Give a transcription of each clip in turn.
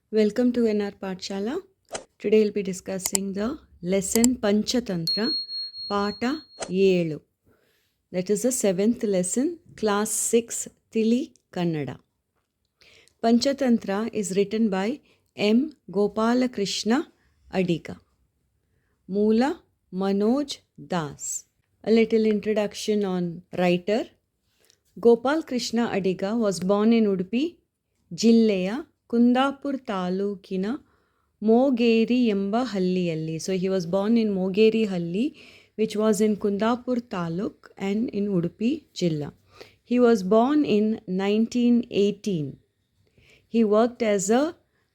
Welcome to NR Paatashala. Today we'll be discussing the lesson Panchatantra, Pata 7. That is the 7th lesson, class 6, Tili kannada. Panchatantra is written by M. Gopalakrishna Adiga. Moola Manoj Das. A little introduction on writer. Gopal Krishna Adiga was born in Udupi, ಜಿಲ್ಲೆಯ ಕುಂದಾಪುರ ತಾಲೂಕಿನ ಮೋಗೇರಿ ಎಂಬ ಹಳ್ಳಿಯಲ್ಲಿ. So he was born in Mogeri Halli, which was in Kundapur Taluk and in Udupi Jilla. He was born in 1918. He worked as a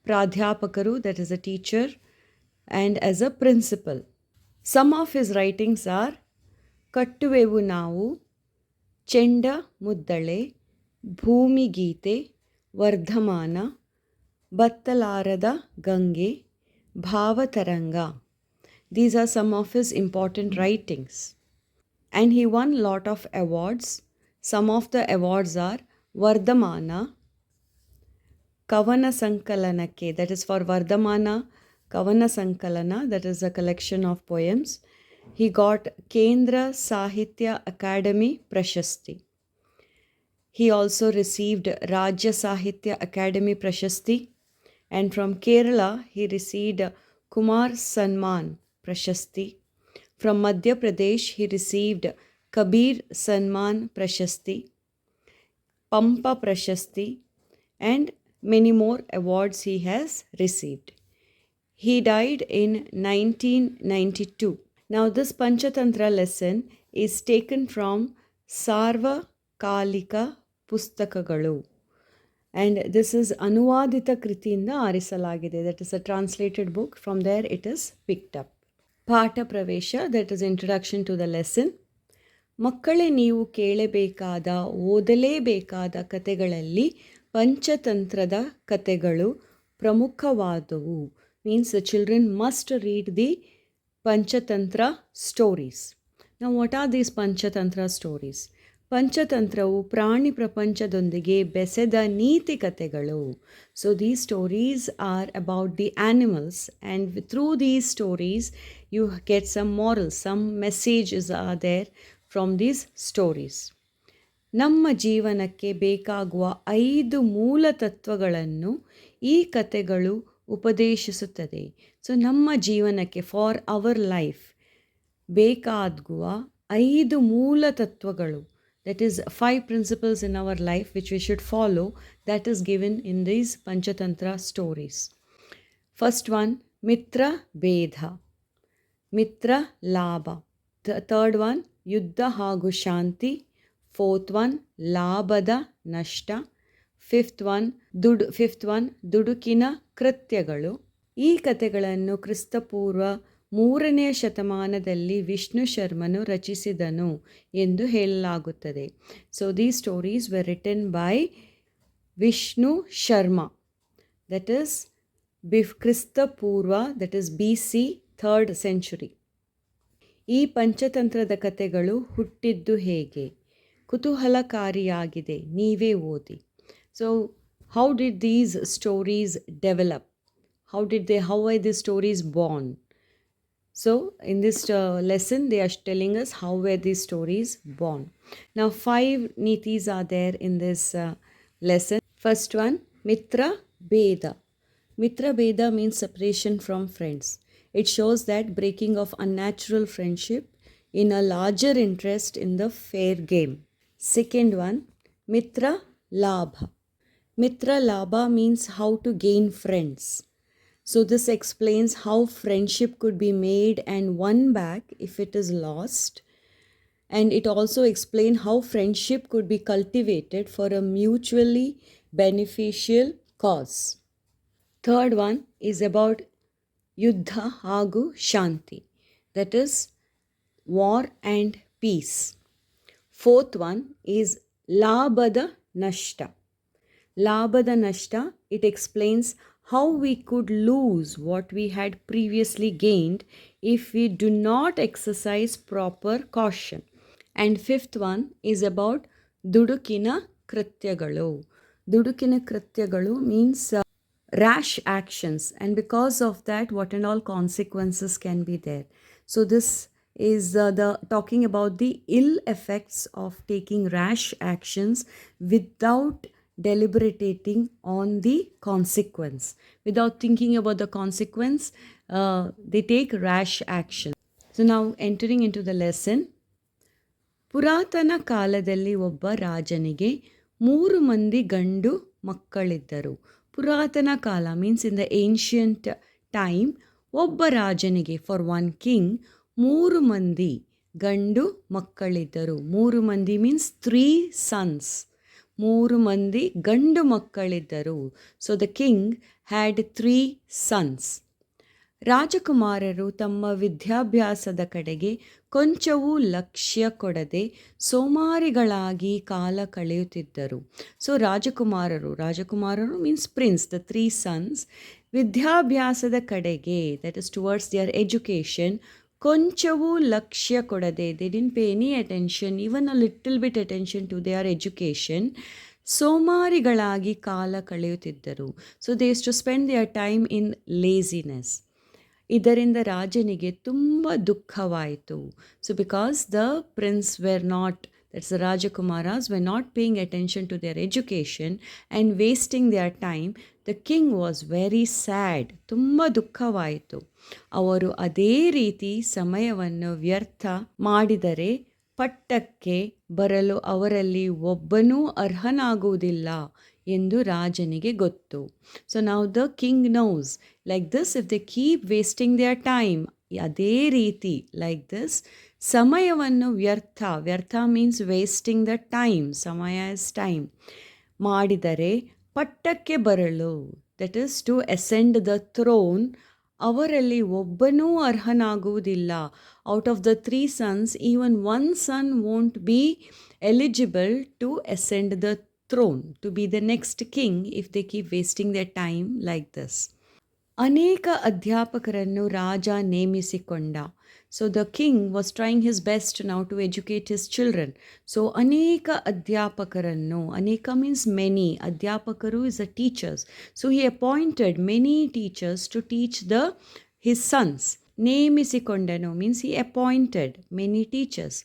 pradhyapakaru, that is a teacher, and as a principal. Some of his writings are ಕಟ್ಟುವೆವು ನಾವು, ಚೆಂಡ ಮುದ್ದಳೆ, ಭೂಮಿಗೀತೆ, ವರ್ಧಮಾನ, ಬತ್ತಲಾರದ ಗಂಗೆ, ಭಾವತರಂಗ. These are some of his important writings. And he won lot of awards. Some of the awards are Vardhamana, Kavana Sankalanake, that is for Vardhamana Kavana Sankalana, that is a collection of poems. He got Kendra Sahitya Academy Prashasti. He also received Rajya Sahitya Academy Prashasti, and from Kerala he received Kumar Sanman Prashasti. From Madhya Pradesh he received Kabir Sanman Prashasti, Pampa Prashasti, and many more awards he has received. He died in 1992. Now this Panchatantra lesson is taken from Sarvakalika Pustakagalu, and this is Anuvadita Kritiyinda ಆರಿಸಲಾಗಿದೆ. That is a translated book. From there it is picked up. Pata Pravesha, that is introduction to the lesson. ಮಕ್ಕಳೇ, ನೀವು ಕೇಳಬೇಕಾದ ಓದಲೇಬೇಕಾದ ಕತೆಗಳಲ್ಲಿ ಪಂಚತಂತ್ರದ ಕತೆಗಳು ಪ್ರಮುಖವಾದವು. Means the children must read the Panchatantra stories. Now what are these Panchatantra stories? ಪಂಚತಂತ್ರವು ಪ್ರಾಣಿ ಪ್ರಪಂಚದೊಂದಿಗೆ ಬೆಸೆದ ನೀತಿ ಕಥೆಗಳು. So these stories are about the animals, and through these stories you get some morals, some messages are there from these stories. ನಮ್ಮ ಜೀವನಕ್ಕೆ ಬೇಕಾಗುವ 5 ಮೂಲ ತತ್ವಗಳನ್ನು ಈ ಕಥೆಗಳು ಉಪದೇಶಿಸುತ್ತದೆ. ಸೊ ನಮ್ಮ ಜೀವನಕ್ಕೆ, ಫಾರ್ ಅವರ್ ಲೈಫ್ ಬೇಕಾಗುವ 5 ಮೂಲ ತತ್ವಗಳು, that is 5 principles in our life which we should follow, that is given in these Panchatantra stories. First one, Mitra Bedha, Mitra Labha. The third one, Yuddha Hagu Shanti. Fourth one, Labhada Nashta. Fifth one, ದುಡುಕಿನ ಕೃತ್ಯಗಳು. ಈ ಕಥೆಗಳನ್ನು ಕ್ರಿಸ್ತಪೂರ್ವ 3ನೇ ಶತಮಾನದಲ್ಲಿ ವಿಷ್ಣು ಶರ್ಮನು ರಚಿಸಿದನು ಎಂದು ಹೇಳಲಾಗುತ್ತದೆ. So these stories were written by Vishnu Sharma, that is ಕ್ರಿಸ್ತಪೂರ್ವ, that is BC 3rd century. ಈ ಪಂಚತಂತ್ರದ ಕಥೆಗಳು ಹುಟ್ಟಿದ್ದು ಹೇಗೆ? ಕುತೂಹಲಕಾರಿಯಾಗಿದೆ, ನೀವೇ ಓದಿ. So how did these stories develop? How were these stories born? So in this lesson they are telling us how were these stories born. Now 5 nitis are there in this lesson. First one, Mitra Beda. Mitra Beda means separation from friends. It shows that breaking of unnatural friendship in a larger interest in the fair game. Second one, Mitra Labha. Mitra Labha means how to gain friends. So this explains how friendship could be made and won back if it is lost. And it also explains how friendship could be cultivated for a mutually beneficial cause. Third one is about Yuddha Hagu Shanti, that is war and peace. Fourth one is Labhada Nashta. Labhada Nashta, it explains how we could lose what we had previously gained if we do not exercise proper caution. And fifth one is about Dudukina Krityagalu. Dudukina Krityagalu means rash actions, and because of that what and all consequences can be there. So this is the talking about the ill effects of taking rash actions without deliberating on the consequence. Without thinking about the consequence, they take rash action. So now entering into the lesson. ಪುರಾತನ ಕಾಲದಲ್ಲಿ ಒಬ್ಬ ರಾಜನಿಗೆ 3 ಮಂದಿ ಗಂಡು ಮಕ್ಕಳಿದ್ದರು. ಪುರಾತನ ಕಾಲ means in the ancient time, ಒಬ್ಬ ರಾಜನಿಗೆ ಫಾರ್ ಒನ್ ಕಿಂಗ್ 3 ಮಂದಿ ಗಂಡು ಮಕ್ಕಳಿದ್ದರು. 3 ಮಂದಿ ಮೀನ್ಸ್ 3 ಸನ್ಸ್. 3 ಮಂದಿ ಗಂಡು ಮಕ್ಕಳಿದ್ದರು. So the king had 3 sons. ರಾಜಕುಮಾರರು ತಮ್ಮ ವಿದ್ಯಾಭ್ಯಾಸದ ಕಡೆಗೆ ಕೊಂಚವೂ ಲಕ್ಷ್ಯ ಕೊಡದೆ ಸೋಮಾರಿಗಳಾಗಿ ಕಾಲ ಕಳೆಯುತ್ತಿದ್ದರು. ಸೊ ರಾಜಕುಮಾರರು ಮೀನ್ಸ್ ಪ್ರಿನ್ಸ್, ದ 3 ಸನ್ಸ್, ವಿದ್ಯಾಭ್ಯಾಸದ ಕಡೆಗೆ, that is towards their education, ಕೊಂಚವೂ ಲಕ್ಷ್ಯ ಕೊಡದೆ, they didn't pay any attention, even a little bit attention to their education, ಸೋಮಾರಿಗಳಾಗಿ ಕಾಲ ಕಳೆಯುತ್ತಿದ್ದರು. So they used to spend their time in laziness. ಇದರಿಂದ ರಾಜನಿಗೆ ತುಂಬ ದುಃಖವಾಯಿತು. So because the prince were not, that's the ರಾಜಕುಮಾರಾಸ್ were not paying attention to their education and wasting their time, the king was very sad. ತುಂಬ ದುಃಖವಾಯಿತು. ಅವರು ಅದೇ ರೀತಿ ಸಮಯವನ್ನು ವ್ಯರ್ಥ ಮಾಡಿದರೆ ಪಟ್ಟಕ್ಕೆ ಬರಲು ಅವರಲ್ಲಿ ಒಬ್ಬನೂ ಅರ್ಹನಾಗುವುದಿಲ್ಲ ಎಂದು ರಾಜನಿಗೆ ಗೊತ್ತು. ಸೊ ನಾವು the king knows like this, if they keep wasting their time, ಅದೇ ರೀತಿ ಲೈಕ್ ದಿಸ್ ಸಮಯವನ್ನು ವ್ಯರ್ಥ ಮೀನ್ಸ್ ವೇಸ್ಟಿಂಗ್ ದ ಟೈಮ್, ಸಮಯ ಇಸ್ ಟೈಮ್, ಮಾಡಿದರೆ ಪಟ್ಟಕ್ಕೆ ಬರಲು, that is to ascend the throne, ಅವರಲ್ಲಿ ಒಬ್ಬನೂ ಅರ್ಹನಾಗುವುದಿಲ್ಲ. Out of the 3 sons, even 1 son won't be eligible to ascend the throne, to be the next king, if they keep wasting their time like this. ಅನೇಕ ಅಧ್ಯಾಪಕರನ್ನು ರಾಜ ನೇಮಿಸಿಕೊಂಡ. So the king was trying his best now to educate his children. So ಅನೇಕ ಅಧ್ಯಾಪಕರನ್ನು, ಅನೇಕ means many, ಅಧ್ಯಾಪಕರು is a teachers. So he appointed many teachers to teach his sons. ನೇಮಿಸಿಕೊಂಡನು means he appointed many teachers.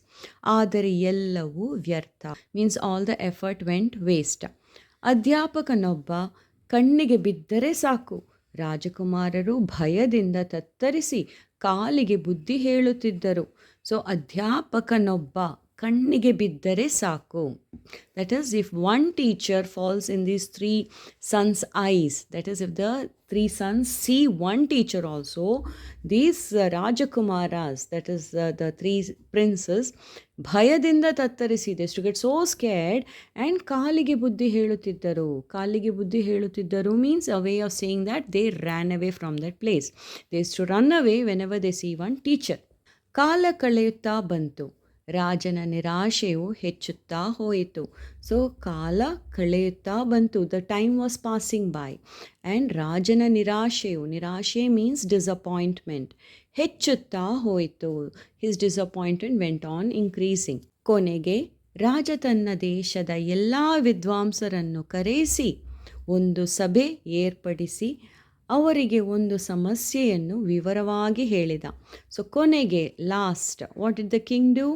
ಆದರೆ ಎಲ್ಲವೂ ವ್ಯರ್ಥ means all the effort went waste. ಅಧ್ಯಾಪಕನೊಬ್ಬ ಕಣ್ಣಿಗೆ ಬಿದ್ದರೆ ಸಾಕು, ರಾಜಕುಮಾರರು ಭಯದಿಂದ ತತ್ತರಿಸಿ ಕಾಲಿಗೆ ಬುದ್ಧಿ ಹೇಳುತ್ತಿದ್ದರು. ಸೊ ಅಧ್ಯಾಪಕನೊಬ್ಬ ಕಣ್ಣಿಗೆ ಬಿದ್ದರೆ ಸಾಕು, that is if one teacher falls in these 3 sons' eyes, that is if the 3 sons see one teacher also, these Rajakumaras, that is the 3 princes, ಭಯದಿಂದ ತತ್ತರಿಸಿ, they used to get so scared, and ಕಾಲಿಗೆ ಬುದ್ಧಿ ಹೇಳುತ್ತಿದ್ದರು means a way of saying that they ran away from that place. They used to run away whenever they see one teacher. ಕಾಲ ಕಳೆಯುತ್ತಾ ಬಂತು, ರಾಜನ ನಿರಾಶೆಯು ಹೆಚ್ಚುತ್ತಾ ಹೋಯಿತು. ಸೊ ಕಾಲ ಕಳೆಯುತ್ತಾ ಬಂತು, the time was passing by, and ರಾಜನ ನಿರಾಶೆ ಮೀನ್ಸ್ ಡಿಸಪಾಯಿಂಟ್ಮೆಂಟ್, ಹೆಚ್ಚುತ್ತಾ ಹೋಯಿತು. His disappointment went on increasing. ಕೊನೆಗೆ ರಾಜ ತನ್ನ ದೇಶದ ಎಲ್ಲ ವಿದ್ವಾಂಸರನ್ನು ಕರೆಸಿ ಒಂದು ಸಭೆ ಏರ್ಪಡಿಸಿ ಅವರಿಗೆ ಒಂದು ಸಮಸ್ಯೆಯನ್ನು ವಿವರವಾಗಿ ಹೇಳಿದ. ಸೊ ಕೊನೆಗೆ last, what did the king do?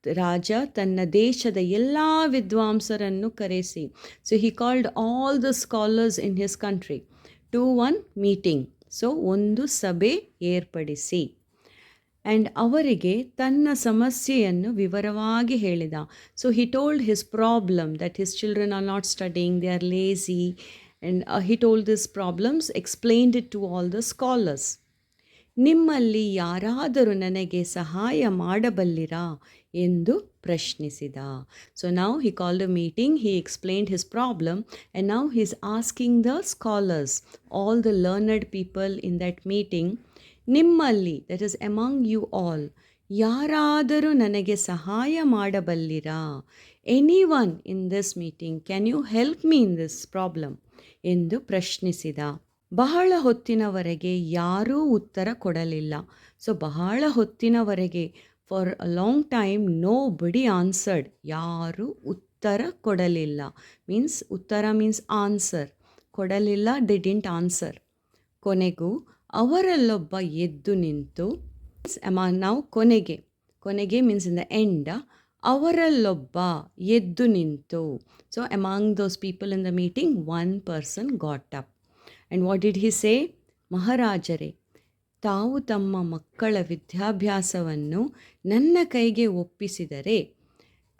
ರಾಜ ತನ್ನ ದೇಶದ ಎಲ್ಲ ವಿದ್ವಾಂಸರನ್ನು ಕರೆಸಿ, so he called all the scholars in his country to one meeting. So ಒಂದು ಸಭೆ ಏರ್ಪಡಿಸಿ ಆ್ಯಂಡ್ ಅವರಿಗೆ ತನ್ನ ಸಮಸ್ಯೆಯನ್ನು ವಿವರವಾಗಿ ಹೇಳಿದ. So he told his problem that his children are not studying, they are lazy, and he told these problems, explained it to all the scholars. ನಿಮ್ಮಲ್ಲಿ ಯಾರಾದರೂ ನನಗೆ ಸಹಾಯ ಮಾಡಬಲ್ಲಿರಾ ಎಂದು ಪ್ರಶ್ನಿಸಿದ. So now he called a meeting, he explained his problem, and now he is asking the scholars, all the learned people in that meeting, ನಿಮ್ಮಲ್ಲಿ, that is among you all, ಯಾರಾದರೂ ನನಗೆ ಸಹಾಯ ಮಾಡಬಲ್ಲಿರಾ? Anyone in this meeting, can you help me in this problem? ಎಂದು ಪ್ರಶ್ನಿಸಿದ. ಬಹಳ ಹೊತ್ತಿನವರೆಗೆ ಯಾರೂ ಉತ್ತರ ಕೊಡಲಿಲ್ಲ. ಸೊ ಬಹಳ ಹೊತ್ತಿನವರೆಗೆ, for a long time, nobody answered, ಯಾರೂ ಉತ್ತರ ಕೊಡಲಿಲ್ಲ. ಉತ್ತರ ಮೀನ್ಸ್ ಆನ್ಸರ್, ಕೊಡಲಿಲ್ಲ, ದೇ ಡಿಂಟ್ ಆನ್ಸರ್. ಕೊನೆಗೂ ಅವರಲ್ಲೊಬ್ಬ ಎದ್ದು ನಿಂತು, ನಾವು ಕೊನೆಗೆ ಮೀನ್ಸ್ ಇನ್ ದ ಎಂಡ್, ಅವರಲ್ಲೊಬ್ಬ ಎದ್ದು ನಿಂತು. So among those people in the meeting one person got up. And what did he say? ಮಹಾರಾಜರೇ, ತಾವು ತಮ್ಮ ಮಕ್ಕಳ ವಿದ್ಯಾಭ್ಯಾಸವನ್ನು ನನ್ನ ಕೈಗೆ ಒಪ್ಪಿಸಿದರೆ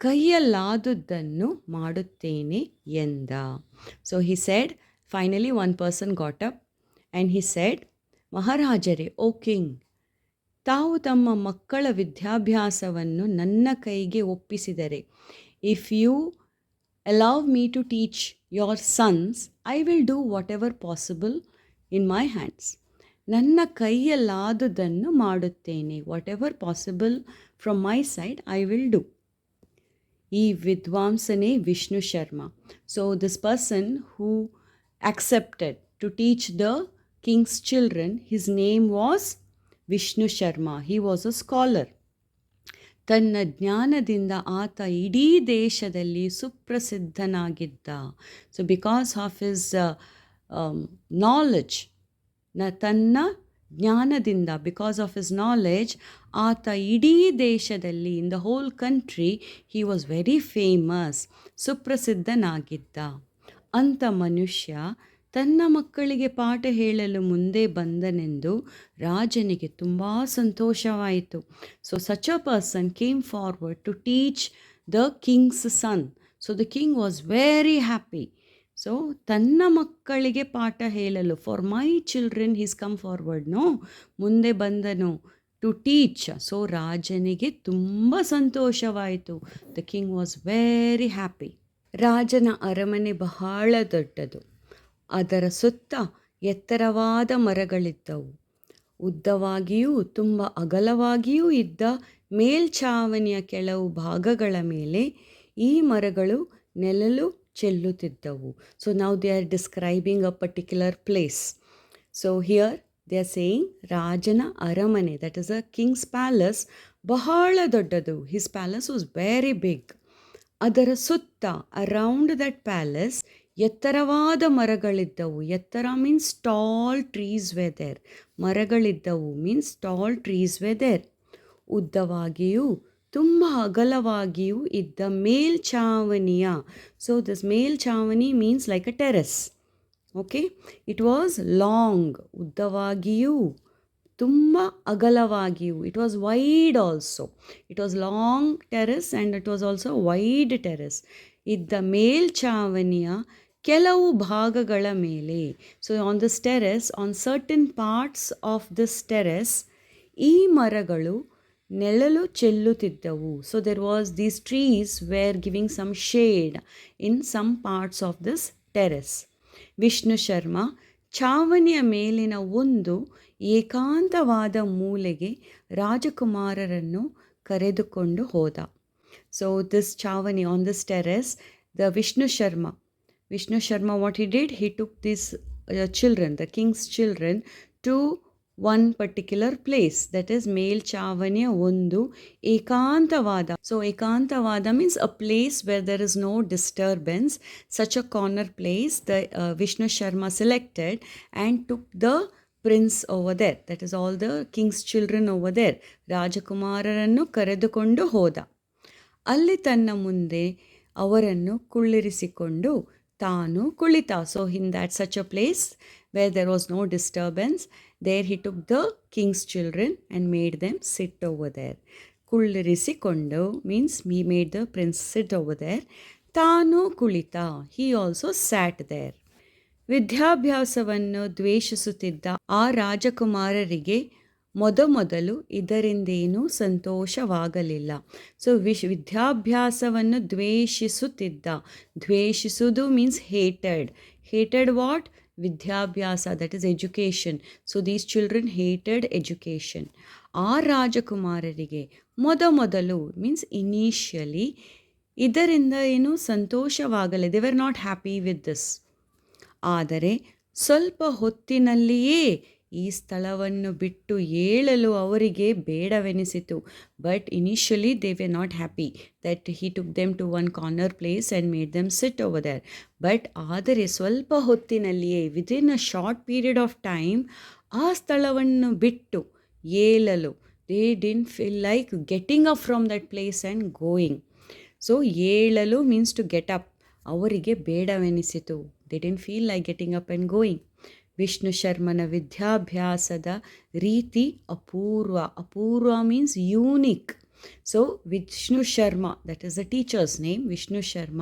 ಕೈಯಲ್ಲಾದುದನ್ನು ಮಾಡುತ್ತೇನೆ ಎಂದ. So he said, finally one person got up and he said, ಮಹಾರಾಜರೇ, ಓ ಕಿಂಗ್, ತಾವು ತಮ್ಮ ಮಕ್ಕಳ ವಿದ್ಯಾಭ್ಯಾಸವನ್ನು ನನ್ನ ಕೈಗೆ ಒಪ್ಪಿಸಿದರೆ, if you allow me to teach your sons, I will do whatever possible in my hands. ನನ್ನ ಕೈಯಲ್ಲಾದುದನ್ನು ಮಾಡುತ್ತೇನೆ. Whatever possible from my side I will do. ಈ ವಿದ್ವಾಂಸನೇ Vishnu Sharma. So this person who accepted to teach the king's children, his name was Vishnu Sharma. he was a scholar. ತನ್ನ ಜ್ಞಾನದಿಂದ ಆತ ಇಡೀ ದೇಶದಲ್ಲಿ ಸುಪ್ರಸಿದ್ಧನಾಗಿದ್ದ. So because of his knowledge, ತನ್ನ ಜ್ಞಾನದಿಂದ, ಬಿಕಾಸ್ ಆಫ್ ಹಿಸ್ ನಾಲೆಡ್ಜ್, ಆತ ಇಡೀ ದೇಶದಲ್ಲಿ, in the whole country, he was very famous, ಸುಪ್ರಸಿದ್ಧನಾಗಿದ್ದ. ಅಂಥ ಮನುಷ್ಯ ತನ್ನ ಮಕ್ಕಳಿಗೆ ಪಾಠ ಹೇಳಲು ಮುಂದೆ ಬಂದನೆಂದು ರಾಜನಿಗೆ ತುಂಬ ಸಂತೋಷವಾಯಿತು. So such a person came forward to teach the king's son. So the king was very happy. So ತನ್ನ ಮಕ್ಕಳಿಗೆ ಪಾಠ ಹೇಳಲು, for my children he's come forward, ಮುಂದೆ ಬಂದನು ಟು ಟೀಚ್. ಸೊ ರಾಜನಿಗೆ ತುಂಬ ಸಂತೋಷವಾಯಿತು. The king was very happy. ರಾಜನ ಅರಮನೆ ಬಹಳ ದೊಡ್ಡದು. ಅದರ ಸುತ್ತ ಎತ್ತರವಾದ ಮರಗಳಿದ್ದವು. ಉದ್ದವಾಗಿಯೂ ತುಂಬ ಅಗಲವಾಗಿಯೂ ಇದ್ದ ಮೇಲ್ಛಾವಣಿಯ ಕೆಲವು ಭಾಗಗಳ ಮೇಲೆ ಈ ಮರಗಳು ನೆಲಲು ಚೆಲ್ಲುತ್ತಿದ್ದವು. So now they are describing a particular place. So here they are saying ರಾಜನ ಅರಮನೆ, that is a king's palace, ಬಹಳ ದೊಡ್ಡದು. His palace was very big. ಅದರ ಸುತ್ತ, ಅರೌಂಡ್ ದಟ್ ಪ್ಯಾಲೇಸ್, ಎತ್ತರವಾದ ಮರಗಳಿದ್ದವು. ಎತ್ತರ means tall trees were there. ಮರಗಳಿದ್ದವು means tall trees were there. ಉದ್ದವಾಗಿಯೂ ತುಂಬ ಅಗಲವಾಗಿಯೂ ಇದ್ದ ಮೇಲ್ಛಾವಣಿಯ. ಸೊ ದಿಸ್ ಮೇಲ್ಛಾವಣಿ means like a terrace. Okay, it was long, ಉದ್ದವಾಗಿಯೂ ತುಂಬ ಅಗಲವಾಗಿಯೂ. It was wide also. It was long terrace and it was also wide terrace. ಇದ್ದ ಮೇಲ್ಛಾವಣಿಯ ಕೆಲವು ಭಾಗಗಳ ಮೇಲೆ. So on this terrace, on certain parts of this terrace, ಈ ಮರಗಳು ನೆರಳು ಚೆಲ್ಲುತ್ತಿದ್ದವು. So there was these trees were giving some shade in some parts of this terrace. Vishnu Sharma ಛಾವಣಿಯ ಮೇಲಿನ ಒಂದು ಏಕಾಂತವಾದ ಮೂಲೆಗೆ ರಾಜಕುಮಾರರನ್ನು ಕರೆದುಕೊಂಡು ಹೋದ. ಸೊ ದಿಸ್ ಛಾವಣಿ, on this terrace, the Vishnu Sharma, what he did, he took these children, the king's children, to one particular place, that is ಮೇಲ್ಛಾವಣಿಯ ಒಂದು ಏಕಾಂತವಾದ. ಸೊ ಏಕಾಂತವಾದ means a place where there is no disturbance. Such a corner place the Vishnu Sharma selected and took the prince over there, that is all the king's children over there. ರಾಜಕುಮಾರರನ್ನು ಕರೆದುಕೊಂಡು ಹೋದ. ಅಲ್ಲಿ ತನ್ನ ಮುಂದೆ ಅವರನ್ನು ಕುಳ್ಳಿರಿಸಿಕೊಂಡು ತಾನು ಕುಳಿತ. So in that such a place where there was no disturbance, there he took the king's children and made them sit over there. ಕುಳ್ಳಿರಿಸಿಕೊಂಡು means he made the prince sit over there. ತಾನು ಕುಳಿತ, he also sat there. ವಿದ್ಯಾಭ್ಯಾಸವನ್ನು ದ್ವೇಷಿಸುತ್ತಿದ್ದ ಆ ರಾಜಕುಮಾರರಿಗೆ ಮೊದಲು ಇದರಿಂದೇನೂ ಸಂತೋಷವಾಗಲಿಲ್ಲ. So ವಿದ್ಯಾಭ್ಯಾಸವನ್ನು ದ್ವೇಷಿಸುವುದು ಮೀನ್ಸ್ ಹೇಟೆಡ್ ವಾಟ್? ವಿದ್ಯಾಭ್ಯಾಸ, that is education. So these children hated education. ಆ ರಾಜಕುಮಾರರಿಗೆ ಮೊದಲು ಮೀನ್ಸ್ ಇನಿಷಿಯಲಿ ಇದರಿಂದ ಏನೂ ಸಂತೋಷವಾಗಲಿಲ್ಲ. They were not happy with this. ಆದರೆ ಸ್ವಲ್ಪ ಹೊತ್ತಿನಲ್ಲಿಯೇ ಈ ಸ್ಥಳವನ್ನು ಬಿಟ್ಟು ಏಳಲು ಅವರಿಗೆ ಬೇಡವೆನಿಸಿತು. But initially they were not happy that he took them to one corner place and made them sit over there. But ಆದರೆ ಸ್ವಲ್ಪ ಹೊತ್ತಿನಲ್ಲಿಯೇ within a short period of time ಆ ಸ್ಥಳವನ್ನು ಬಿಟ್ಟು ಏಳಲು they didn't feel like getting up from that place and going. So ಏಳಲು means to get up. ಅವರಿಗೆ ಬೇಡವೆನಿಸಿತು. They didn't feel like getting up and going. Vishnu ಶರ್ಮನ ವಿದ್ಯಾಭ್ಯಾಸದ ರೀತಿ ಅಪೂರ್ವ. ಅಪೂರ್ವ means unique. So Vishnu Sharma, that is the teacher's name, Vishnu Sharma.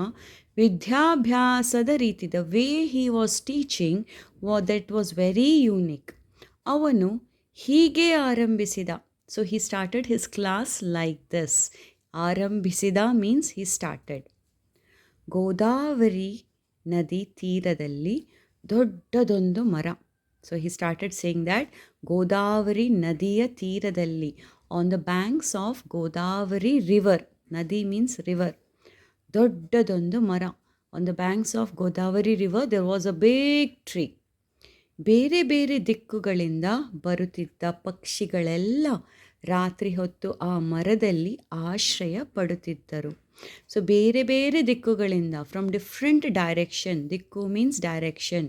ವಿದ್ಯಾಭ್ಯಾಸದ ರೀತಿ, the way he was teaching that was very unique. ಅವನು ಹೀಗೆ ಆರಂಭಿಸಿದ. So he started his class like this. ಆರಂಭಿಸಿದ ಮೀನ್ಸ್ ಹಿ ಸ್ಟಾರ್ಟೆಡ್. ಗೋದಾವರಿ ನದಿ ತೀರದಲ್ಲಿ ದೊಡ್ಡದೊಂದು ಮರ. So he started saying that Godavari ನದಿಯ ತೀರದಲ್ಲಿ, on the banks of Godavari river. ನದಿ ಮೀನ್ಸ್ ರಿವರ್. ದೊಡ್ಡದೊಂದು ಮರ. On the banks of Godavari river there was a big tree. ಬೇರೆ ಬೇರೆ ದಿಕ್ಕುಗಳಿಂದ ಬರುತ್ತಿದ್ದ ಪಕ್ಷಿಗಳೆಲ್ಲ ರಾತ್ರಿ ಹೊತ್ತು ಆ ಮರದಲ್ಲಿ ಆಶ್ರಯ ಪಡುತ್ತಿದ್ದರು. ಸೊ ಬೇರೆ ಬೇರೆ ದಿಕ್ಕುಗಳಿಂದ, ಫ್ರಮ್ ಡಿಫ್ರೆಂಟ್ ಡೈರೆಕ್ಷನ್, ದಿಕ್ಕು ಮೀನ್ಸ್ ಡೈರೆಕ್ಷನ್,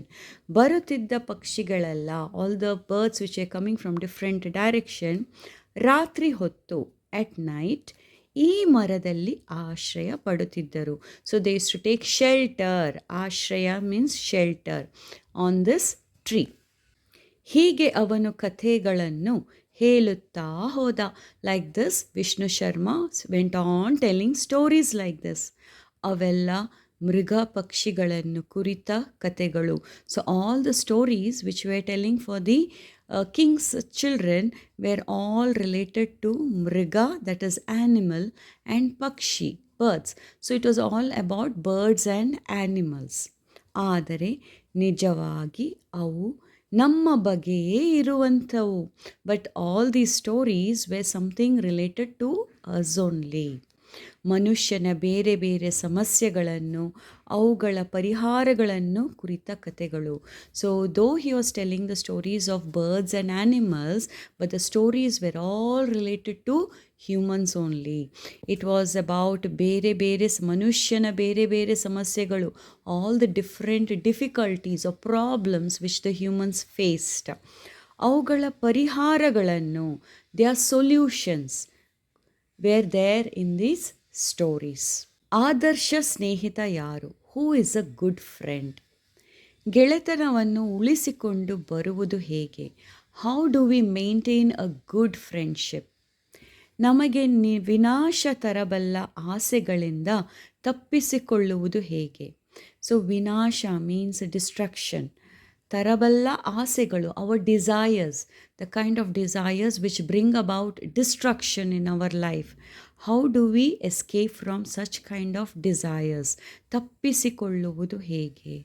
ಬರುತ್ತಿದ್ದ ಪಕ್ಷಿಗಳೆಲ್ಲ, all the birds which are coming from different direction, ರಾತ್ರಿ ಹೊತ್ತು ಅಟ್ ನೈಟ್ ಈ ಮರದಲ್ಲಿ ಆಶ್ರಯ ಪಡುತ್ತಿದ್ದರು. So they used to take shelter. ಆಶ್ರಯ means shelter on this tree. ಹೀಗೆ ಅವನು ಕಥೆಗಳನ್ನು ಹೇಳುತ್ತಾ ಹೋದ. Like this Vishnu Sharma went on telling stories like this. ಅವೆಲ್ಲ ಮೃಗ ಪಕ್ಷಿಗಳನ್ನು ಕುರಿತ ಕಥೆಗಳು. So all the stories which were telling for the king's children were all related to mriga, that is animal, and pakshi, birds. So it was all about birds and animals. ಆದರೆ ನಿಜವಾಗಿ ಅವು ನಮ್ಮ ಬಗೆಯೇ ಇರುವಂಥವು. But all these stories were something related to us only. ಮನುಷ್ಯನ ಬೇರೆ ಬೇರೆ ಸಮಸ್ಯೆಗಳನ್ನು, ಅವುಗಳ ಪರಿಹಾರಗಳನ್ನು ಕುರಿತ ಕಥೆಗಳು. So though he was telling the stories of birds and animals, but the stories were all related to humans only. It was about ಬೇರೆ ಬೇರೆ ಮನುಷ್ಯನ ಬೇರೆ ಬೇರೆ ಸಮಸ್ಯೆಗಳು, all the different difficulties or problems which the humans faced. ಅವುಗಳ ಪರಿಹಾರಗಳನ್ನು, they are solutions were there in these stories. ಆದರ್ಶ ಸ್ನೇಹಿತ ಯಾರು? Who is a good friend? ಗೆಳೆತನವನ್ನು ಉಳಿಸಿಕೊಂಡು ಬರುವುದು ಹೇಗೆ? How do we maintain a good friendship? ನಮಗೆ ವಿನಾಶ ತರಬಲ್ಲ ಆಸೆಗಳಿಂದ ತಪ್ಪಿಸಿಕೊಳ್ಳುವುದು ಹೇಗೆ? ಸೊ ವಿನಾಶ ಮೀನ್ಸ್ ಡಿಸ್ಟ್ರಕ್ಷನ್. ತರಬಲ್ಲ ಆಸೆಗಳು, our desires, the kind of desires which bring about destruction in our life. How do we escape from such kind of desires? ತಪ್ಪಿಸಿಕೊಳ್ಳುವುದು ಹೇಗೆ?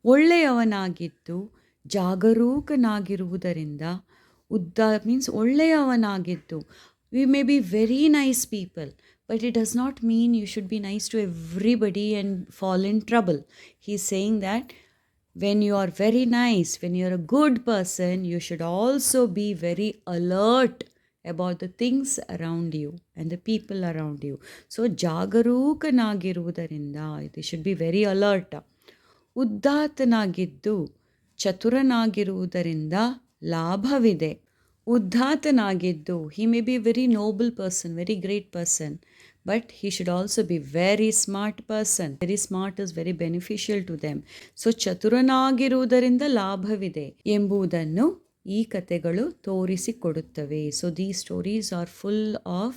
ಒಳ್ಳೆಯವನಾಗಿದ್ದು ಜಾಗರೂಕನಾಗಿರುವುದರಿಂದ, means ಒಳ್ಳೆಯವನಾಗಿದ್ದು, we may be very nice people, but it does not mean you should be nice to everybody and fall in trouble. He is saying that when you are very nice, when you are a good person, you should also be very alert about the things around you and the people around you. So ಜಾಗರೂಕನಾಗಿರುವುದರಿಂದ, they should be very alert. ಉದ್ದಾತನಾಗಿದ್ದು ಚತುರನಾಗಿರುವುದರಿಂದ ಲಾಭವಿದೆ. ಉದ್ದಾತನಾಗಿದ್ದು, he may be a very noble person, very great person, but he should also be very smart person. Very smart is very beneficial to them. So ಚತುರನಾಗಿರುವುದರಿಂದ ಲಾಭವಿದೆ ಎಂಬುದನ್ನು ಈ ಕಥೆಗಳು ತೋರಿಸಿಕೊಡುತ್ತವೆ. So these stories are full of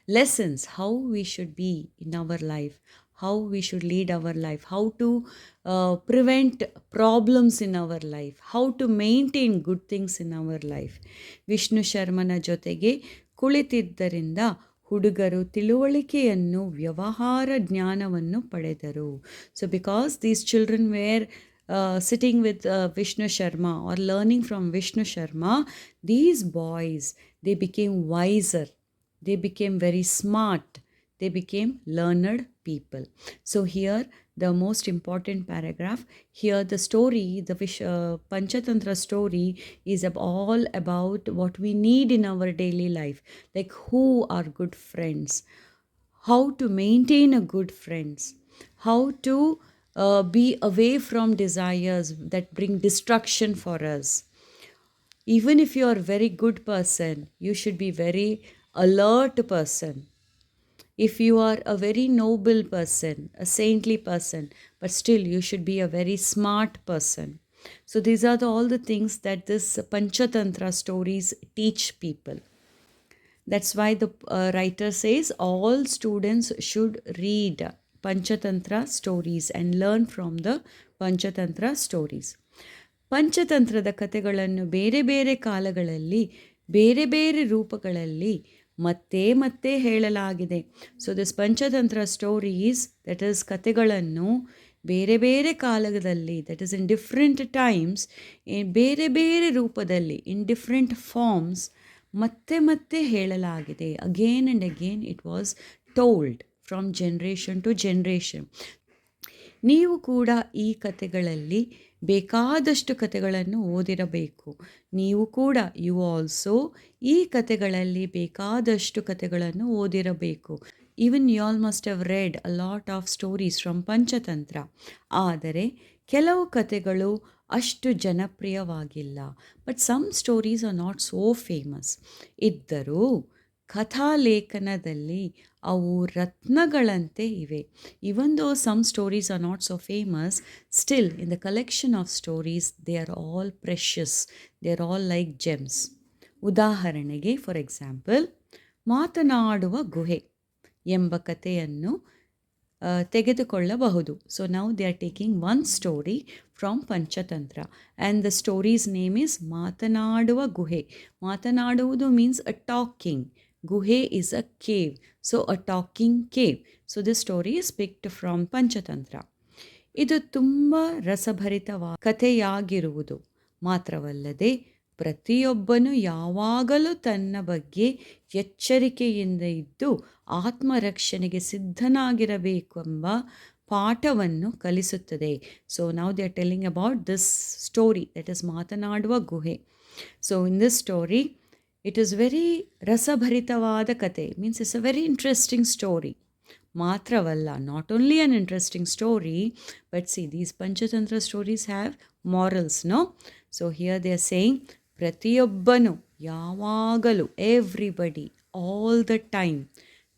lessons, how we should be in our life, how we should lead our life, how to prevent problems in our life, how to maintain good things in our life. ವಿಷ್ಣು ಶರ್ಮನ ಜೊತೆಗೆ ಕುಳಿತಿದ್ದರಿಂದ ಹುಡುಗರು ತಿಳುವಳಿಕೆಯನ್ನು, ವ್ಯವಹಾರ ಜ್ಞಾನವನ್ನು ಪಡೆದರು. So because these children were sitting with Vishnu Sharma or learning from Vishnu Sharma, these boys, they became wiser, they became very smart, they became learned people. So here the most important paragraph. Here the story, the Panchatantra story is all about what we need in our daily life, like who are good friends, how to maintain a good friends, how to be away from desires that bring destruction for us. Even if you are a very good person, you should be very alert person. If you are a very noble person, a saintly person, but still you should be a very smart person. So these are all the things that this Panchatantra stories teach people. That's why the writer says all students should read Panchatantra stories and learn from the Panchatantra stories. ಪಂಚತಂತ್ರದ ಕಥೆಗಳನ್ನು ಬೇರೆ ಬೇರೆ ಕಾಲಗಳಲ್ಲಿ ಬೇರೆ ಬೇರೆ ರೂಪಗಳಲ್ಲಿ ಮತ್ತೆ ಮತ್ತೆ ಹೇಳಲಾಗಿದೆ. So this Panchatantra stories, that is ಕಥೆಗಳನ್ನು ಬೇರೆ ಬೇರೆ ಕಾಲದಲ್ಲಿ, that is in different times, ಬೇರೆ ಬೇರೆ ರೂಪದಲ್ಲಿ, ಇನ್ ಡಿಫ್ರೆಂಟ್ ಫಾರ್ಮ್ಸ್ ಮತ್ತೆ ಮತ್ತೆ ಹೇಳಲಾಗಿದೆ. Again and again it was told from generation to generation. ನೀವು ಕೂಡ ಈ ಕಥೆಗಳಲ್ಲಿ ಬೇಕಾದಷ್ಟು ಕಥೆಗಳನ್ನು ಓದಿರಬೇಕು. ನೀವು ಕೂಡ ಯು ಆಲ್ಸೋ ಈ ಕಥೆಗಳಲ್ಲಿ ಬೇಕಾದಷ್ಟು ಕಥೆಗಳನ್ನು ಓದಿರಬೇಕು. Even you all must have read a lot of stories from Panchatantra. ಆದರೆ ಕೆಲವು ಕಥೆಗಳು ಅಷ್ಟು ಜನಪ್ರಿಯವಾಗಿಲ್ಲ. But some stories are not so famous. ಇದ್ದರೂ ಕಥಾಲೇಖನದಲ್ಲಿ ಅವು ರತ್ನಗಳಂತೆ ಇವೆ. Even though some stories are not so famous, still in the collection of stories they are all precious, they are all like gems. ಉದಾಹರಣೆಗೆ, ಫಾರ್ ಎಕ್ಸಾಂಪಲ್, ಮಾತನಾಡುವ ಗುಹೆ ಎಂಬ ಕಥೆಯನ್ನು ತೆಗೆದುಕೊಳ್ಳಬಹುದು. So now they are taking one story from Panchatantra and the stories name is ಮಾತನಾಡುವ ಗುಹೆ. ಮಾತನಾಡುವುದು means a talking. ಗುಹೆ is a cave, so a talking cave. So this story is picked from Panchatantra. ಇದು ತುಂಬ ರಸಭರಿತವಾದ ಕಥೆಯಾಗಿರುವುದು ಮಾತ್ರವಲ್ಲದೆ ಪ್ರತಿಯೊಬ್ಬನು ಯಾವಾಗಲೂ ತನ್ನ ಬಗ್ಗೆ ಎಚ್ಚರಿಕೆಯಿಂದ ಇದ್ದು ಆತ್ಮರಕ್ಷಣೆಗೆ ಸಿದ್ಧನಾಗಿರಬೇಕೆಂಬ ಪಾಠವನ್ನು ಕಲಿಸುತ್ತದೆ. So now they are telling about this story, that is ಮಾತನಾಡುವ ಗುಹೆ. So in this story it is very ರಸಭರಿತವಾದ ಕತೆ, means it's a very interesting story. ಮಾತ್ರವಲ್ಲ, not only an interesting story, but see these Panchatantra stories have morals, no? So here they are saying ಪ್ರತಿಯೊಬ್ಬನು ಯಾವಾಗಲೂ, everybody, all the time,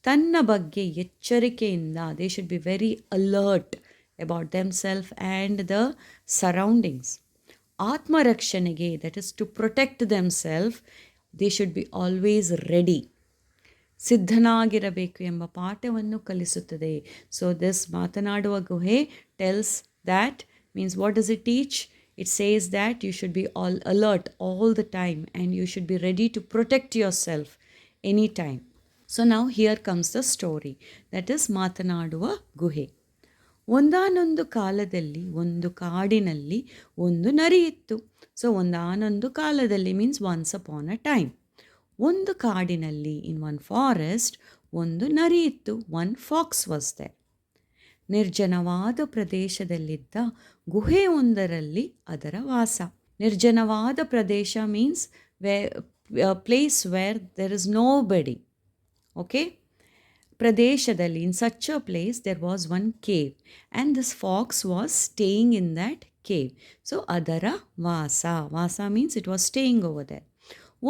ತನ್ನ ಬಗ್ಗೆ ಎಚ್ಚರಿಕೆಯಿಂದ, they should be very alert about themselves and the surroundings. ಆತ್ಮರಕ್ಷಣೆಗೆ, that is to protect themselves, they should be always ready, ಸಿದ್ಧನಾಗಿರಬೇಕು ಎಂಬ ಪಾಠವನ್ನು ಕಲಿಸುತ್ತದೆ. So this ಮಾತನಾಡುವ ಗುಹೆ tells that, means what does it teach? It says that you should be all alert all the time and you should be ready to protect yourself any time. So now here comes the story, that is ಮಾತನಾಡುವ ಗುಹೆ. ಒಂದಾನೊಂದು ಕಾಲದಲ್ಲಿ ಒಂದು ಕಾಡಿನಲ್ಲಿ ಒಂದು ನರಿ ಇತ್ತು. So ಒಂದಾನೊಂದು ಕಾಲದಲ್ಲಿ means once upon a time. ಒಂದು ಕಾಡಿನಲ್ಲಿ, ಇನ್ ಒನ್ ಫಾರೆಸ್ಟ್, ಒಂದು ನರಿ ಇತ್ತು. One fox was there. ನಿರ್ಜನವಾದ ಪ್ರದೇಶದಲ್ಲಿದ್ದ ಗುಹೆಯೊಂದರಲ್ಲಿ ಅದರ ವಾಸ. ನಿರ್ಜನವಾದ ಪ್ರದೇಶ means place where there is nobody. Okay, ಪ್ರದೇಶದಲ್ಲಿ, in such a place there was one cave and this fox was staying in that cave. So ಅದರ ವಾಸ means it was staying over there.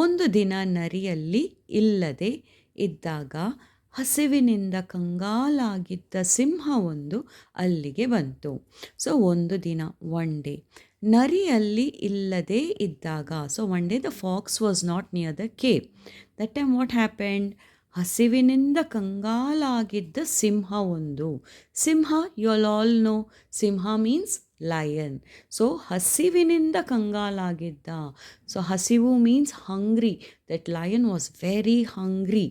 ಒಂದು ದಿನ ನರಿಯಲ್ಲಿ ಇಲ್ಲದೆ ಇದ್ದಾಗ ಹಸಿವಿನಿಂದ ಕಂಗಾಲಾಗಿದ್ದ ಸಿಂಹವೊಂದು ಅಲ್ಲಿಗೆ ಬಂತು. ಸೊ ಒಂದು ದಿನ, ಒನ್ ಡೇ, ನರಿಯಲ್ಲಿ ಇಲ್ಲದೆ ಇದ್ದಾಗ, so one day the fox was not near the cave. That time what happened? ಹಸಿವಿನಿಂದ ಕಂಗಾಲಾಗಿದ್ದ ಸಿಂಹವೊಂದು. ಸಿಂಹ, ಯು ಆಲ್ ನೋ, ಸಿಂಹ ಮೀನ್ಸ್ ಲಯನ್. ಸೊ ಹಸಿವಿನಿಂದ ಕಂಗಾಲಾಗಿದ್ದ. ಸೊ ಹಸಿವು means hungry. That lion was very hungry.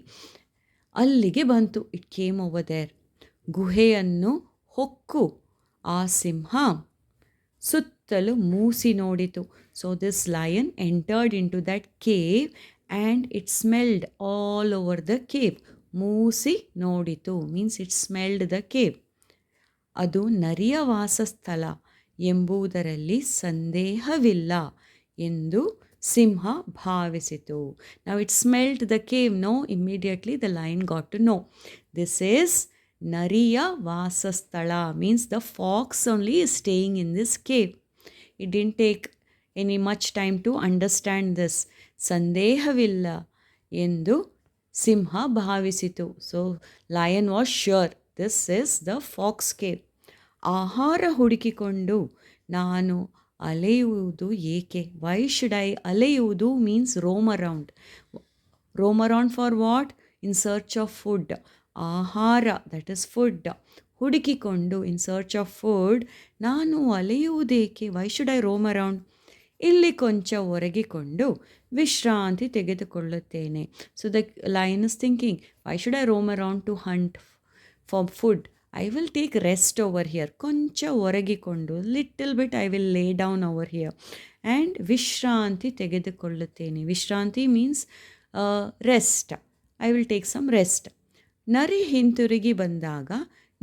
ಅಲ್ಲಿಗೆ ಬಂತು. It came over there. ಗುಹೆಯನ್ನು ಹೊಕ್ಕು ಆ ಸಿಂಹ ಸುತ್ತಲೂ ಮೂಸಿ ನೋಡಿತು. So this lion entered into that cave and it smelled all over the cave. ಮೂಸಿ ನೋಡಿತು means it smelled the cave. ಅದು ನರಿಯ ವಾಸಸ್ಥಳ ಎಂಬುದರಲ್ಲಿ ಸಂದೇಹವಿಲ್ಲ ಎಂದು ಸಿಂಹ ಭಾವಿಸಿತು. Now it smelt the cave. No, immediately the lion got to know. This is Nariya Vasasthala, means the fox only is staying in this cave. It didn't take any much time to understand this. Sandehavilla ಎಂದು ಸಿಂಹ ಭಾವಿಸಿತು. So lion was sure this is the fox cave. ಆಹಾರ ಹುಡುಕಿಕೊಂಡು ನಾನು ಅಲೆಯುವುದು ಏಕೆ? Why should I ಅಲೆಯುವುದು means roam around. Roam around for what? In search of food. ಆಹಾರ, that is food. ಹುಡುಕಿಕೊಂಡು in search of food ನಾನು ಅಲೆಯುವುದೇಕೆ? Why should I roam around? ಇಲ್ಲಿ ಕೊಂಚ ಒರಗಿಕೊಂಡು ವಿಶ್ರಾಂತಿ ತೆಗೆದುಕೊಳ್ಳುತ್ತೇನೆ. So the lion is thinking, why should I roam around to hunt for food? I will take rest over here. ಕೊಂಚ ಒರಗಿಕೊಂಡು, little bit I will lay down over here and ವಿಶ್ರಾಂತಿ ತೆಗೆದುಕೊಳ್ಳುತ್ತೇನೆ. ವಿಶ್ರಾಂತಿ means rest. I will take some rest. ನರಿ ಹಿಂತಿರುಗಿ ಬಂದಾಗ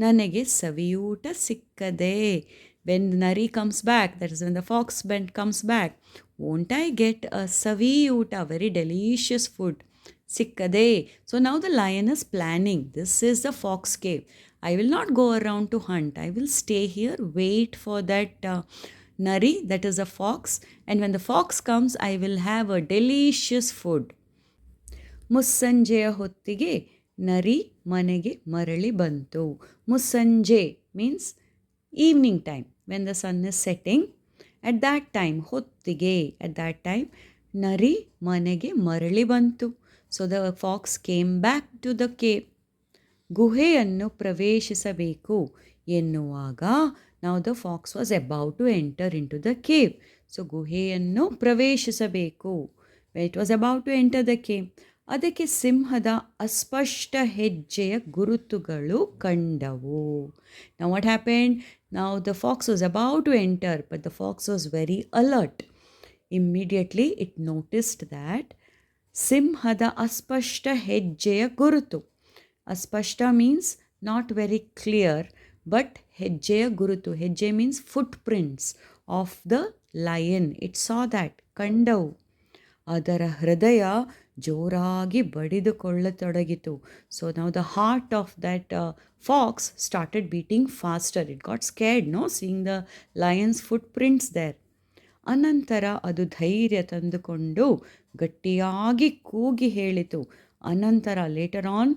ನನಗೆ ಸವಿಯೂಟ ಸಿಕ್ಕದೆ. ವೆನ್ ನರಿ comes back, that is when the fox comes back, won't I get a ಸವಿಯೂಟ, ವೆರಿ ಡೆಲಿಷಿಯಸ್ ಫುಡ್ ಸಿಕ್ಕದೆ. So now the lion is planning, this is the fox cave. I will not go around to hunt. I will stay here, wait for that nari, that is a fox. And when the fox comes, I will have a delicious food. ಮುಸ್ಸಂಜೆಯ ಹೊತ್ತಿಗೆ ನರಿ ಮನೆಗೆ ಮರಳಿ ಬಂತು. ಮುಸ್ಸಂಜೆ means evening time, when the sun is setting. At that time, ಹೊತ್ತಿಗೆ, at that time, ನರಿ ಮನೆಗೆ ಮರಳಿ ಬಂತು. So the fox came back to the cave. ಗುಹೆಯನ್ನು ಪ್ರವೇಶಿಸಬೇಕು ಎನ್ನುವಾಗ, ನಾವು the fox was about to enter into the cave. So ಗುಹೆಯನ್ನು ಪ್ರವೇಶಿಸಬೇಕು, it was about to enter the cave. ಅದಕ್ಕೆ ಸಿಂಹದ ಅಸ್ಪಷ್ಟ ಹೆಜ್ಜೆಯ ಗುರುತುಗಳು ಕಂಡವು. Now what happened? Now the fox was about to enter, but the fox was very alert. Immediately it noticed that ಸಿಂಹದ ಅಸ್ಪಷ್ಟ ಹೆಜ್ಜೆಯ ಗುರುತು. ಅಸ್ಪಷ್ಟ means not very clear, but ಹೆಜ್ಜೆಯ ಗುರುತು. ಹೆಜ್ಜೆ means footprints of the lion. It saw that, ಕಂಡವು. ಅದರ ಹೃದಯ ಜೋರಾಗಿ ಬಡಿದುಕೊಳ್ಳತೊಡಗಿತು. So now the heart of that fox started beating faster. It got scared, no, seeing the lion's footprints there. ಅನಂತರ ಅದು ಧೈರ್ಯ ತಂದುಕೊಂಡು ಗಟ್ಟಿಯಾಗಿ ಕೂಗಿ ಹೇಳಿತು. ಅನಂತರ, later on,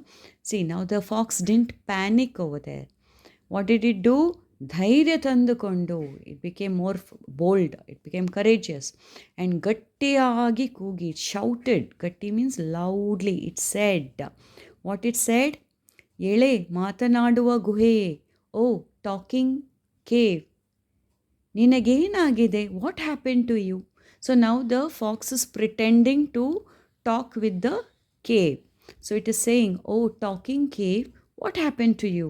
see, now the fox didn't panic over there. What did it do? ಧೈರ್ಯ ತಂದುಕೊಂಡು, it became more bold, it became courageous, and ಗಟ್ಟಿಯಾಗಿ ಕೂಗಿ, it shouted. ಗಟ್ಟಿ means loudly. It said, what it said? ಎಳೆ ಮಾತನಾಡುವ ಗುಹೆಯೇ, oh talking cave, ನಿನಗೇನಾಗಿದೆ? What happen to you? So now the fox is pretending to talk with the cave. So it is saying, oh talking cave, what happened to you?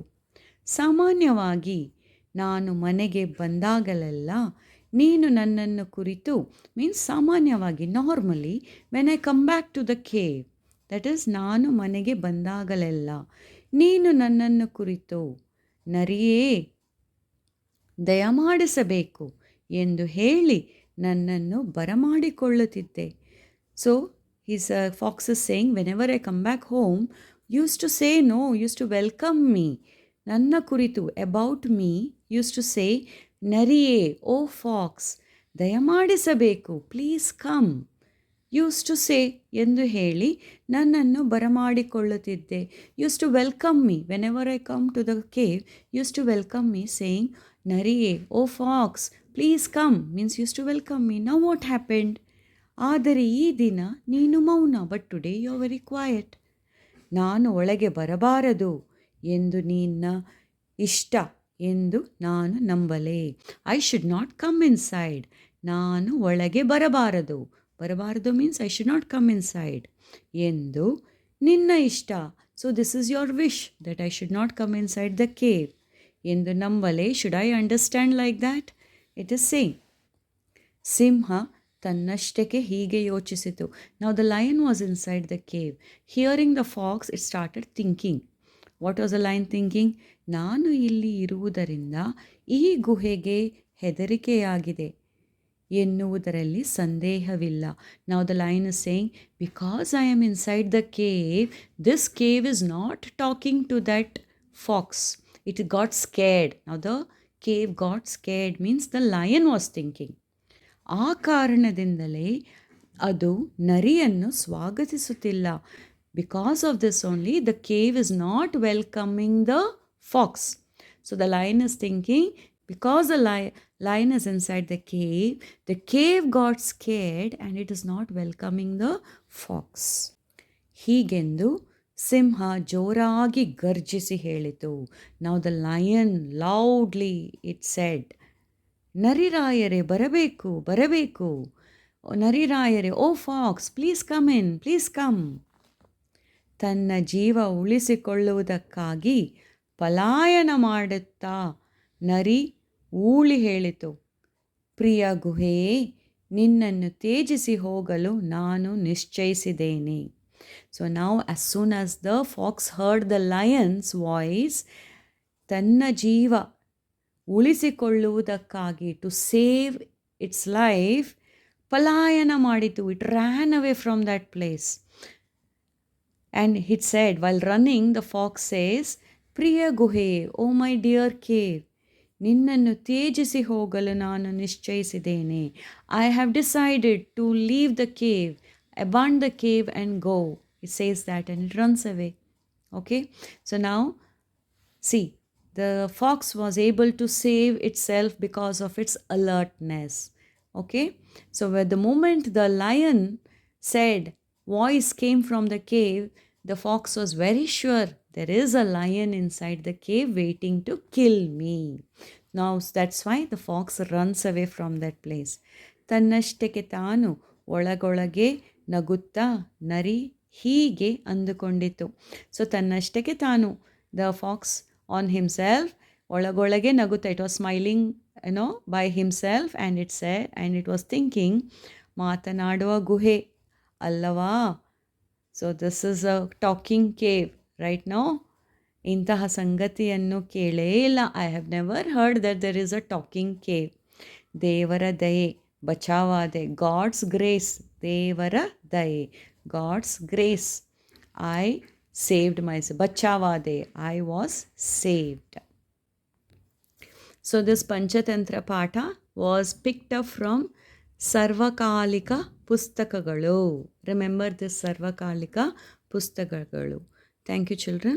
ಸಾಮಾನ್ಯವಾಗಿ ನಾನು ಮನೆಗೆ ಬಂದಾಗಲೆಲ್ಲ ನೀನು ನನ್ನನ್ನು ಕುರಿತು, ಮೀನ್ಸ್ ಸಾಮಾನ್ಯವಾಗಿ, normally, when I come back to the cave, that is ನಾನು ಮನೆಗೆ ಬಂದಾಗಲೆಲ್ಲ ನೀನು ನನ್ನನ್ನು ಕುರಿತು ನರಿಯೇ ದಯಮಾಡಿಸಬೇಕು ಎಂದು ಹೇಳಿ ನನ್ನನ್ನು ಬರಮಾಡಿಕೊಳ್ಳುತ್ತಿದ್ದೆ. So his fox is saying, whenever I come back home, used to say no, used to welcome me. ನನ್ನ ಕುರಿತು, about me, used to say, ನರಿಯೇ, ಓ ಫಾಕ್ಸ್, ದಯಮಾಡಿಸಬೇಕು, please come, used to say ಎಂದು ಹೇಳಿ ನನ್ನನ್ನು ಬರಮಾಡಿಕೊಳ್ಳುತ್ತಿದ್ದೆ. used to welcome me, whenever I come to the cave, used to welcome me, saying, ನರಿಯೇ, oh fox, please come, means used to welcome me. Now what happened? ಆದರೆ ಈ ದಿನ ನೀನು ಮೌನ, but today you are very quiet. ನಾನು ಒಳಗೆ ಬರಬಾರದು ಎಂದು ನಿನ್ನ ಇಷ್ಟ ಎಂದು ನಾನು ನಂಬಲೆ. I should not come inside. ನಾನು ಒಳಗೆ ಬರಬಾರದು. ಬರಬಾರದು means I should not come inside ಎಂದು ನಿನ್ನ ಇಷ್ಟ. So this is your wish that I should not come inside the cave ಎಂದು ನಂಬಲೆ. Should I understand like that? It is saying. ಸಿಂಹ ತನ್ನಷ್ಟಕ್ಕೆ ಹೀಗೆ ಯೋಚಿಸಿತು. Now the lion was inside the cave. Hearing the fox, it started thinking. What was the lion thinking? ನಾನು ಇಲ್ಲಿ ಇರುವುದರಿಂದ ಈ ಗುಹೆಗೆ ಹೆದರಿಕೆಯಾಗಿದೆ ಎನ್ನುವುದರಲ್ಲಿ ಸಂದೇಹವಿಲ್ಲ. Now the line is saying, because I am inside the cave, this cave is not talking to that fox. It got scared. Now the cave got scared means the lion was thinking. ಆ ಕಾರಣದಿಂದಲೇ ಅದು ನರಿಯನ್ನು ಸ್ವಾಗತಿಸುತ್ತಿಲ್ಲ. Because of this only, the cave is not welcoming the fox. So the lion is thinking, because the lion is inside the cave got scared and it is not welcoming the fox. ಹೀಗೆಂದು ಸಿಂಹ ಜೋರಾಗಿ ಗರ್ಜಿಸಿ ಹೇಳಿತು. Now the lion loudly it said, ನರಿರಾಯರೇ ಬರಬೇಕು ಬರಬೇಕು. ನರಿರಾಯರೇ, oh fox please come in, please come. ತನ್ನ ಜೀವ ಉಳಿಸಿಕೊಳ್ಳುವುದಕ್ಕಾಗಿ ಪಲಾಯನ ಮಾಡುತ್ತಾ ನರಿ ಊಳಿ ಹೇಳಿತು, ಪ್ರಿಯ ಗುಹೆಯೇ, ನಿನ್ನನ್ನು ತ್ಯಜಿಸಿ ಹೋಗಲು ನಾನು ನಿಶ್ಚಯಿಸಿದ್ದೇನೆ. ಸೊ ನಾವು as soon as the fox heard the lion's voice, ತನ್ನ ಜೀವ ಉಳಿಸಿಕೊಳ್ಳುವುದಕ್ಕಾಗಿ ಟು ಸೇವ್ ಇಟ್ಸ್ ಲೈಫ್ ಪಲಾಯನ ಮಾಡಿತು. It ran away from that place. And it said, while running, the fox says, ಪ್ರಿಯ ಗುಹೆ, ಓ ಮೈ ಡಿಯರ್ ಕೇವ್, ನಿನ್ನನ್ನು ತ್ಯಜಿಸಿ ಹೋಗಲು ನಾನು ನಿಶ್ಚಯಿಸಿದ್ದೇನೆ. I have decided to leave the cave, abandon the cave and go. It says that and it runs away. Okay, so now see, the fox was able to save itself because of its alertness. Okay, so at the moment the lion said, voice came from the cave, the fox was very sure there is a lion inside the cave waiting to kill me. Now that's why the fox runs away from that place. ತನ್ನಷ್ಟಕ್ಕೆ ತಾನು ಒಳಗೊಳಗೆ ನಗುತ್ತಾ ನರಿ ಹೀಗೆ ಅಂದುಕೊಂಡಿತು. So ತನ್ನಷ್ಟಕ್ಕೆ ತಾನು, the fox on himself, ಒಳಗೊಳಗೆ ನಗುತ್ತಾ, it was smiling by himself, and it was thinking, ಮಾತನಾಡುವ ಗುಹೆ ಅಲ್ಲವಾ. So this is a talking cave right no. ಇಂತಹ ಸಂಗತಿಯನ್ನು ಕೇಳೇ ಇಲ್ಲ. I have never heard that there is a talking cave. ದೇವರ ದಯೆ, ಬಚಾವಾದೆ, ಗಾಡ್ಸ್ ಗ್ರೇಸ್, ದೇವರ ದಯೆ, God's grace. I saved myself, ಬಚಾವಾದೆ, I was saved. So this Panchatantra Pata was picked up from Sarvakalika Pustakagalu. Remember this Sarvakalika Pustakagalu. Thank you, children.